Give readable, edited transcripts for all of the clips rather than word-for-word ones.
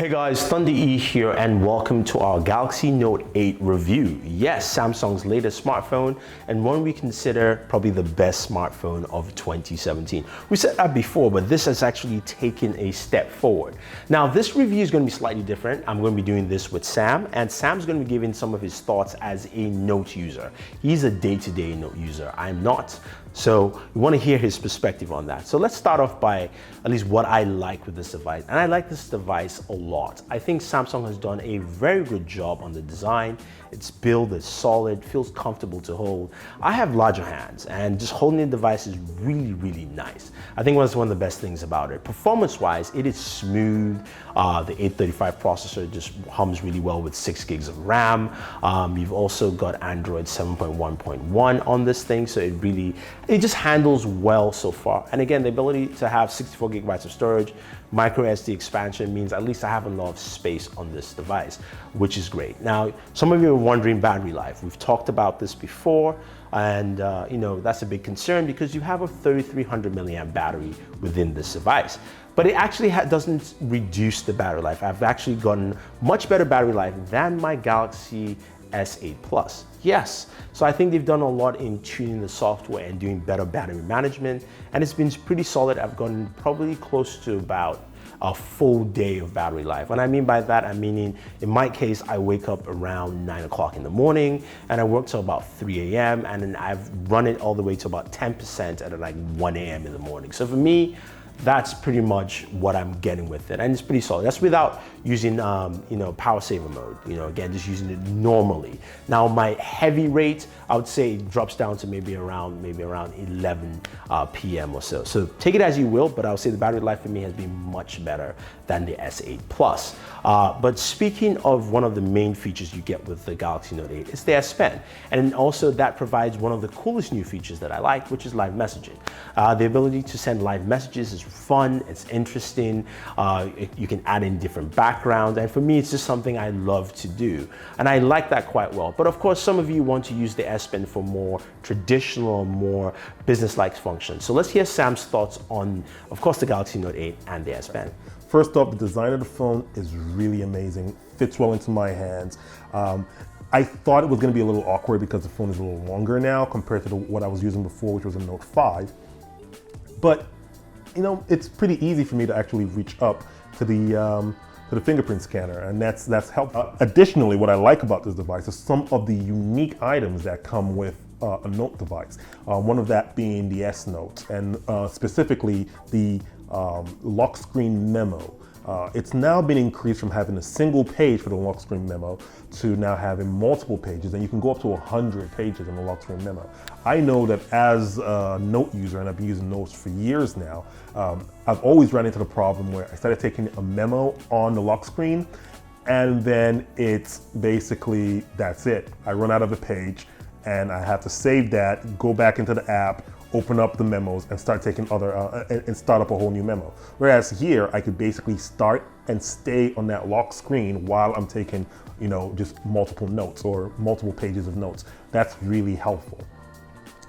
Hey guys, Thunder E here and welcome to our Galaxy Note 8 review. Yes, Samsung's latest smartphone and one we consider probably the best smartphone of 2017. We said that before, but this has actually taken a step forward. Now this review is going to be slightly different. I'm going to be doing this with Sam, and Sam's going to be giving some of his thoughts as a Note user. He's a day-to-day Note user. I'm not. So we want to hear his perspective on that. So let's start off by at least what I like with this device. And I like this device a lot. I think Samsung has done a very good job on the design. Its build is solid, feels comfortable to hold. I have larger hands and just holding the device is really, really nice. I think that's one of the best things about it. Performance-wise, it is smooth. The 835 processor just hums really well with 6 gigs of RAM. You've also got Android 7.1.1 on this thing, so it just handles well so far. And again, the ability to have 64 gigabytes of storage, micro SD expansion means at least I have a lot of space on this device, which is great. Now, some of you are wondering battery life. We've talked about this before, and that's a big concern because you have a 3300 milliamp battery within this device. But it actually doesn't reduce the battery life. I've actually gotten much better battery life than my Galaxy S8 Plus. Yes, so I think they've done a lot in tuning the software and doing better battery management, and it's been pretty solid. I've gotten probably close to about a full day of battery life. What I mean by that, I'm meaning in my case, I wake up around 9 o'clock in the morning and I work till about 3 a.m. and then I've run it all the way to about 10% at like 1 a.m. in the morning. So for me, that's pretty much what I'm getting with it, and it's pretty solid. That's without using power saver mode. Again, just using it normally. Now my heavy rate, I would say it drops down to maybe around 11 p.m. or so. So take it as you will, but I would say the battery life for me has been much better than the S8 Plus. But speaking of one of the main features you get with the Galaxy Note 8, it's the S Pen, and also that provides one of the coolest new features that I like, which is live messaging. The ability to send live messages is fun, it's interesting, you can add in different backgrounds, and for me it's just something I love to do, and I like that quite well. But of course some of you want to use the S Pen for more traditional, more business-like functions. So let's hear Sam's thoughts on, of course, the Galaxy Note 8 and the S Pen. First off, the design of the phone is really amazing, fits well into my hands. I thought it was going to be a little awkward because the phone is a little longer now compared to what I was using before, which was a Note 5. But it's pretty easy for me to actually reach up to the fingerprint scanner, and that's helpful. Additionally, what I like about this device is some of the unique items that come with a Note device. One of that being the S Note, and specifically the lock screen memo. It's now been increased from having a single page for the lock screen memo to now having multiple pages, and you can go up to 100 pages in the lock screen memo. I know that as a Note user, and I've been using Notes for years now, I've always run into the problem where I started taking a memo on the lock screen, and then it's basically, that's it. I run out of the page, and I have to save that, go back into the app, open up the memos and start taking and start up a whole new memo. Whereas here, I could basically start and stay on that lock screen while I'm taking, just multiple notes or multiple pages of notes. That's really helpful.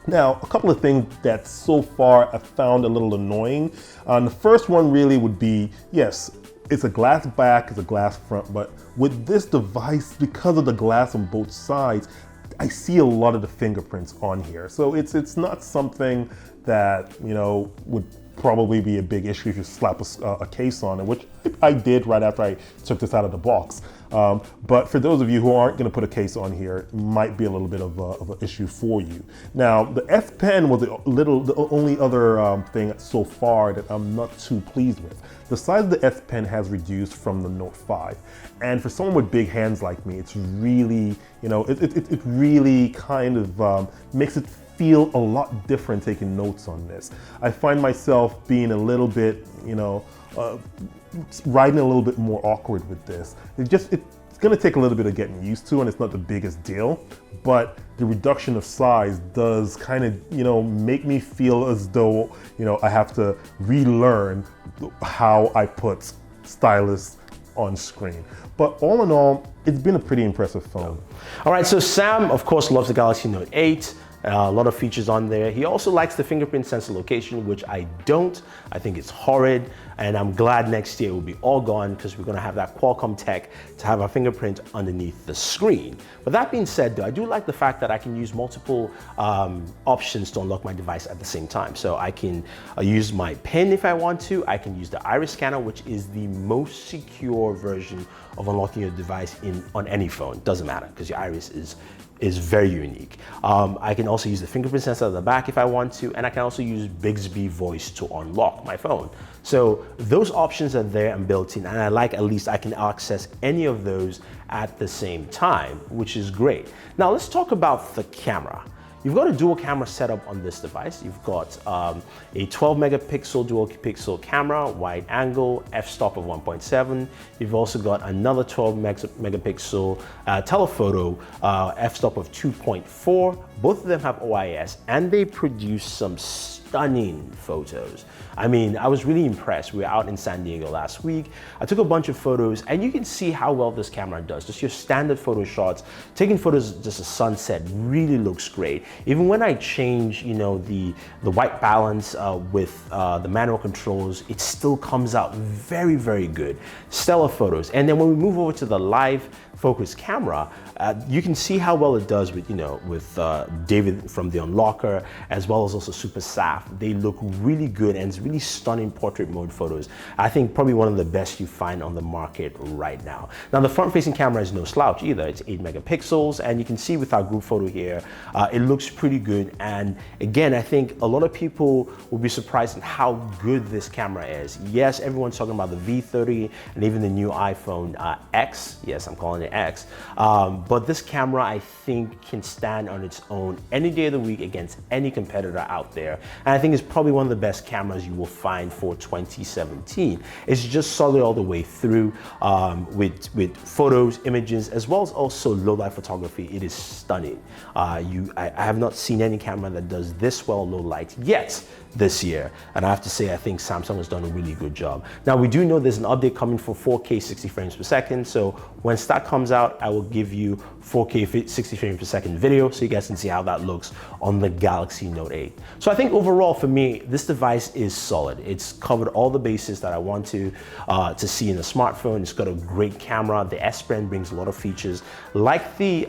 Now, a couple of things that so far I've found a little annoying. The first one really would be, yes, it's a glass back, it's a glass front, but with this device, because of the glass on both sides, I see a lot of the fingerprints on here. So it's not something that, would probably be a big issue if you slap a case on it, which I did right after I took this out of the box. But for those of you who aren't going to put a case on here, it might be a little bit of an issue for you. Now, the S Pen was the only other thing so far that I'm not too pleased with. The size of the S Pen has reduced from the Note 5. And for someone with big hands like me, it's really, it really kind of makes it feel a lot different taking notes on this. I find myself being a little bit, riding a little bit more awkward with this. It's gonna take a little bit of getting used to, and it's not the biggest deal, but the reduction of size does kind of, make me feel as though, I have to relearn how I put stylus on screen. But all in all, it's been a pretty impressive phone. All right, so Sam, of course, loves the Galaxy Note 8. A lot of features on there. He also likes the fingerprint sensor location, which I don't. I think it's horrid, and I'm glad next year it will be all gone because we're gonna have that Qualcomm tech to have our fingerprint underneath the screen. But that being said though, I do like the fact that I can use multiple options to unlock my device at the same time. So I can use my pen if I want to. I can use the iris scanner, which is the most secure version of unlocking your device on any phone. Doesn't matter because your iris is very unique. I can also use the fingerprint sensor at the back if I want to, and I can also use Bixby voice to unlock my phone. So those options are there and built in, and I like at least I can access any of those at the same time, which is great. Now let's talk about the camera. You've got a dual camera setup on this device. You've got a 12 megapixel dual pixel camera, wide angle, f-stop of 1.7. You've also got another 12 megapixel telephoto, f-stop of 2.4. Both of them have OIS and they produce some stunning photos. I mean, I was really impressed. We were out in San Diego last week. I took a bunch of photos and you can see how well this camera does. Just your standard photo shots, taking photos just a sunset really looks great. Even when I change, you know, the white balance with the manual controls, it still comes out very, very good. Stellar photos. And then when we move over to the live focus camera, you can see how well it does with, with David from the Unlocker, as well as also Super Saf. They look really good and it's really stunning portrait mode photos. I think probably one of the best you find on the market right now. Now the front facing camera is no slouch either. It's 8 megapixels and you can see with our group photo here, it looks pretty good. And again, I think a lot of people will be surprised at how good this camera is. Yes, everyone's talking about the V30 and even the new iPhone X. Yes, I'm calling it X. But this camera, I think, can stand on its own any day of the week against any competitor out there. And I think it's probably one of the best cameras you will find for 2017. It's just solid all the way through with photos, images, as well as also low light photography. It is stunning. I have not seen any camera that does this well low light yet this year. And I have to say, I think Samsung has done a really good job. Now we do know there's an update coming for 4K 60 frames per second. So once that comes out, I will give you 4K 60 frames per second video so you guys can see how that looks on the Galaxy Note 8. So I think overall for me, this device is solid. It's covered all the bases that I want to see in a smartphone. It's got a great camera. The S Pen brings a lot of features like the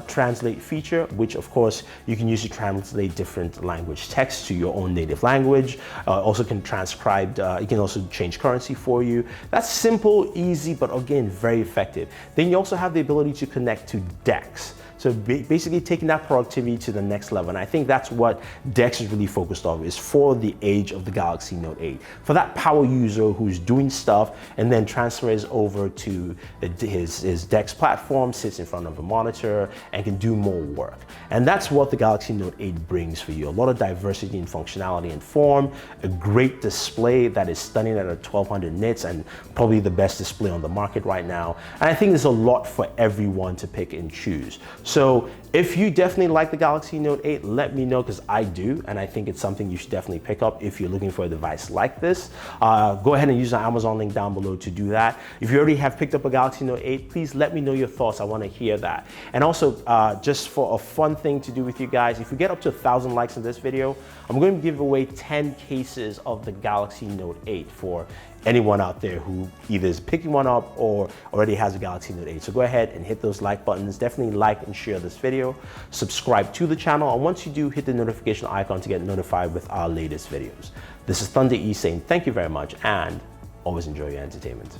translate feature, which of course you can use to translate different language text to your own native language. Also can transcribe, it can also change currency for you. That's simple, easy, but again, very effective. Then you also have the ability to connect to DeX. So basically taking that productivity to the next level. And I think that's what DeX is really focused on, is for the age of the Galaxy Note 8. For that power user who's doing stuff and then transfers over to his DeX platform, sits in front of a monitor and can do more work. And that's what the Galaxy Note 8 brings for you. A lot of diversity in functionality and form, a great display that is stunning at a 1200 nits and probably the best display on the market right now. And I think there's a lot for everyone to pick and choose. So if you definitely like the Galaxy Note 8, let me know because I do, and I think it's something you should definitely pick up if you're looking for a device like this. Go ahead and use the Amazon link down below to do that. If you already have picked up a Galaxy Note 8, please let me know your thoughts. I want to hear that. And also, just for a fun thing to do with you guys, if we get up to 1,000 likes in this video, I'm going to give away 10 cases of the Galaxy Note 8 for anyone out there who either is picking one up or already has a Galaxy Note 8. So go ahead and hit those like buttons. Definitely like and share this video. Subscribe to the channel. And once you do, hit the notification icon to get notified with our latest videos. This is Thunder E saying thank you very much and always enjoy your entertainment.